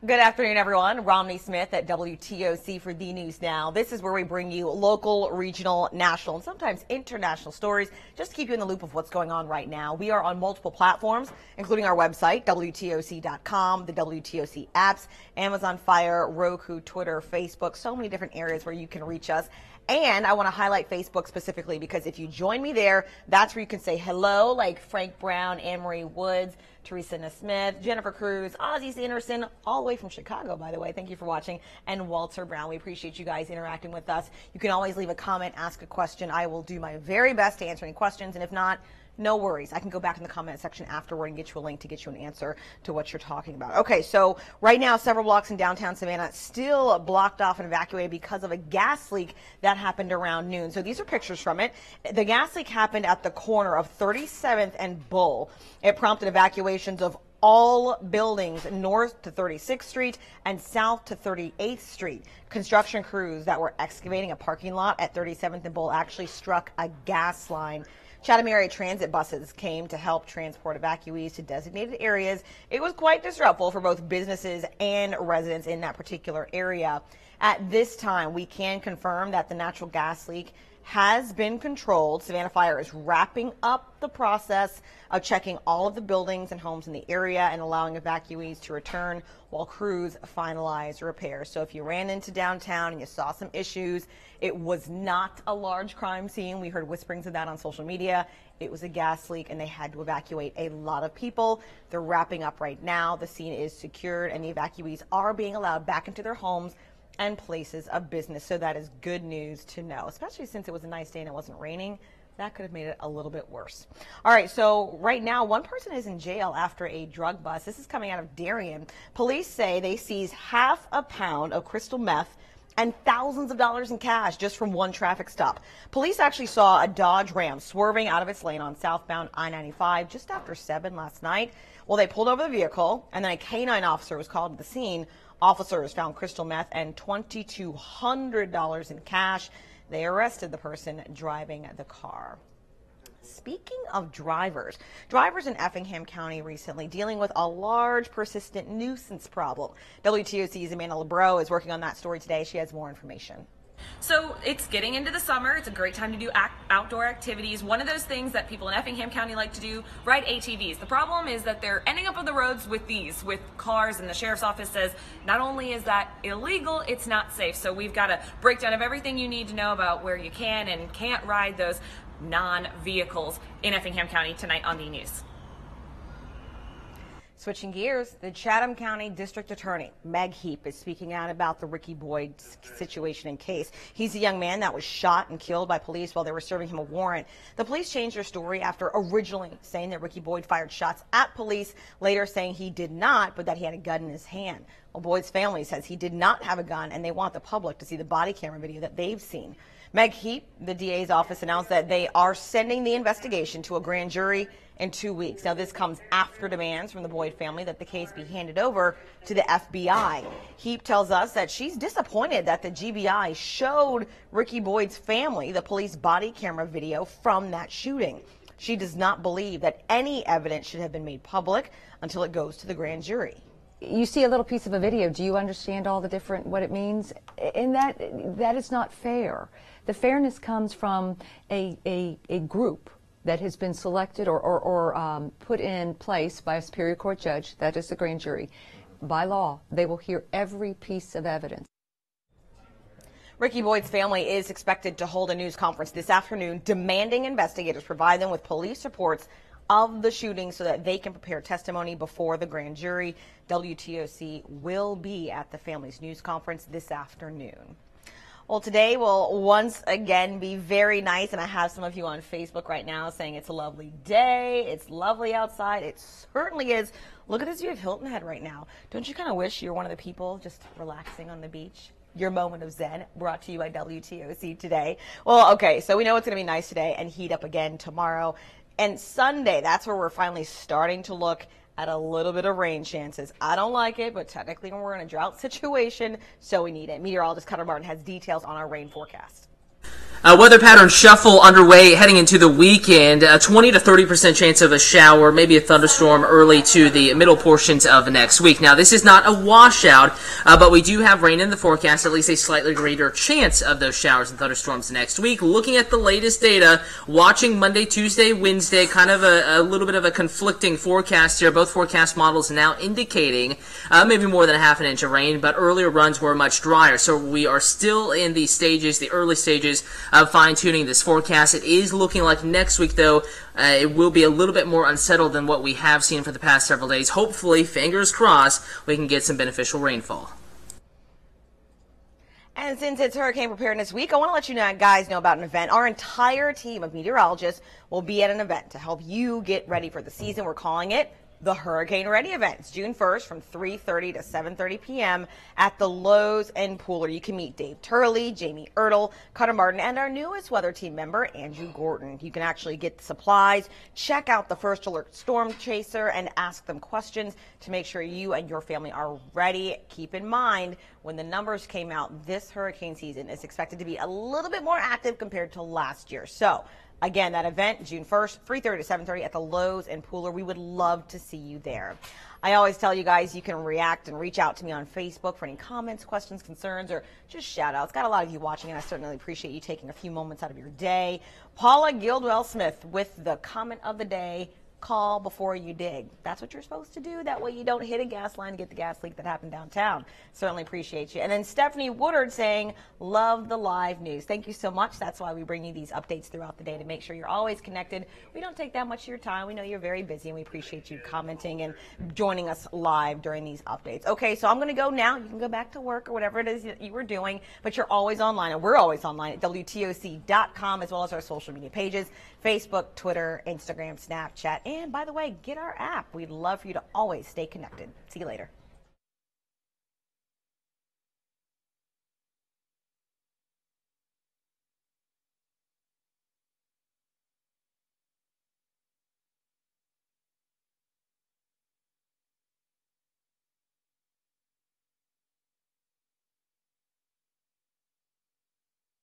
Good afternoon, everyone. Romney Smith at WTOC for the News Now. This is where we bring you local, regional, national, and sometimes international stories just to keep you in the loop of what's going on right now. We are on multiple platforms, including our website, WTOC.com, the WTOC apps, Amazon Fire, Roku, Twitter, Facebook, so many different areas where you can reach us. And I want to highlight Facebook specifically because if you join me there, that's where you can say hello, like Frank Brown, Anne-Marie Woods, Teresa Smith, Jennifer Cruz, Ozzie Sanderson, all the way from Chicago, by the way. Thank you for watching. And Walter Brown. We appreciate you guys interacting with us. You can always leave a comment, ask a question. I will do my very best to answer any questions. And if not, no worries. I can go back in the comment section afterward and get you a link to get you an answer to what you're talking about. Okay, so right now, several blocks in downtown Savannah still blocked off and evacuated because of a gas leak that happened around noon. So these are pictures from it. The gas leak happened at the corner of 37th and Bull. It prompted evacuations of all buildings north to 36th Street and south to 38th Street. Construction crews that were excavating a parking lot at 37th and Bull actually struck a gas line. Chatham area transit buses came to help transport evacuees to designated areas. It was quite disruptive for both businesses and residents in that particular area. At this time, we can confirm that the natural gas leak has been controlled. Savannah Fire is wrapping up the process of checking all of the buildings and homes in the area and allowing evacuees to return while crews finalize repairs. So if you ran into downtown and you saw some issues, it was not a large crime scene. We heard whisperings of that on social media. It was a gas leak and they had to evacuate a lot of people. They're wrapping up right now. The scene is secured and the evacuees are being allowed back into their homes and places of business. So that is good news to know, especially since it was a nice day and it wasn't raining. That could have made it a little bit worse. All right, so right now, one person is in jail after a drug bust. This is coming out of Darien. Police say they seized half a pound of crystal meth and thousands of dollars in cash just from one traffic stop. Police actually saw a Dodge Ram swerving out of its lane on southbound I-95 just after 7 last night. Well, they pulled over the vehicle, and then a canine officer was called to the scene. Officers found crystal meth and $2,200 in cash. They arrested the person driving the car. Speaking of drivers in Effingham County recently dealing with a large persistent nuisance problem. WTOC's Amanda LeBreau is working on that story today. She has more information. So it's getting into the summer. It's a great time to do outdoor activities. One of those things that people in Effingham County like to do, ride ATVs. The problem is that they're ending up on the roads with cars, and the sheriff's office says not only is that illegal, it's not safe. So we've got a breakdown of everything you need to know about where you can and can't ride those non-vehicles in Effingham County tonight on the news. Switching gears, the Chatham County District Attorney, Meg Heap, is speaking out about the Rikki Boyd situation and case. He's a young man that was shot and killed by police while they were serving him a warrant. The police changed their story after originally saying that Rikki Boyd fired shots at police, later saying he did not, but that he had a gun in his hand. Well, Boyd's family says he did not have a gun, and they want the public to see the body camera video that they've seen. Meg Heap, the DA's office, announced that they are sending the investigation to a grand jury in 2 weeks. Now, this comes after demands from the Boyd family that the case be handed over to the FBI. Heap tells us that she's disappointed that the GBI showed Rikki Boyd's family the police body camera video from that shooting. She does not believe that any evidence should have been made public until it goes to the grand jury. You see a little piece of a video. Do you understand all the different, what it means? And that is not fair. The fairness comes from a group that has been selected or put in place by a Superior Court judge, that is the grand jury. By law, they will hear every piece of evidence. Rikki Boyd's family is expected to hold a news conference this afternoon demanding investigators provide them with police reports of the shooting so that they can prepare testimony before the grand jury. WTOC will be at the family's news conference this afternoon. Well, today will once again be very nice, and I have some of you on Facebook right now saying it's a lovely day, it's lovely outside. It certainly is. Look at this view of Hilton Head right now. Don't you kind of wish you were one of the people just relaxing on the beach? Your moment of zen, brought to you by WTOC today. Well, okay, so we know it's going to be nice today and heat up again tomorrow. And Sunday, that's where we're finally starting to look at a little bit of rain chances. I don't like it, but technically we're in a drought situation, so we need it. Meteorologist Cutter Martin has details on our rain forecast. Weather pattern shuffle underway heading into the weekend. A 20 to 30% chance of a shower, maybe a thunderstorm early to the middle portions of next week. Now, this is not a washout, but we do have rain in the forecast, at least a slightly greater chance of those showers and thunderstorms next week. Looking at the latest data, watching Monday, Tuesday, Wednesday, kind of a little bit of a conflicting forecast here. Both forecast models now indicating maybe more than a half an inch of rain, but earlier runs were much drier. So we are still in the stages, the early stages of fine-tuning this forecast. It is looking like next week, though, it will be a little bit more unsettled than what we have seen for the past several days. Hopefully, fingers crossed, we can get some beneficial rainfall. And since it's Hurricane Preparedness Week, I want to let you guys know about an event. Our entire team of meteorologists will be at an event to help you get ready for the season. We're calling it the Hurricane Ready event. It's June 1st from 3:30 to 7:30 p.m. at the Lowe's and Pooler. You can meet Dave Turley, Jamie Ertle, Cutter Martin, and our newest weather team member, Andrew Gordon. You can actually get the supplies, check out the First Alert Storm Chaser, and ask them questions to make sure you and your family are ready. Keep in mind, when the numbers came out, this hurricane season is expected to be a little bit more active compared to last year. So, again, that event, June 1st, 3:30 to 7:30 at the Lowe's and Pooler. We would love to see you there. I always tell you guys you can react and reach out to me on Facebook for any comments, questions, concerns, or just shout-outs. Got a lot of you watching, and I certainly appreciate you taking a few moments out of your day. Paula Gildwell-Smith with the comment of the day. Call before you dig. That's what you're supposed to do. That way you don't hit a gas line and get the gas leak that happened downtown. Certainly appreciate you. And then Stephanie Woodard saying, love the live news. Thank you so much. That's why we bring you these updates throughout the day to make sure you're always connected. We don't take that much of your time. We know you're very busy, and we appreciate you commenting and joining us live during these updates. Okay, so I'm going to go now. You can go back to work or whatever it is that you were doing, but you're always online, and we're always online at WTOC.com, as well as our social media pages, Facebook, Twitter, Instagram, Snapchat. And by the way, get our app. We'd love for you to always stay connected. See you later.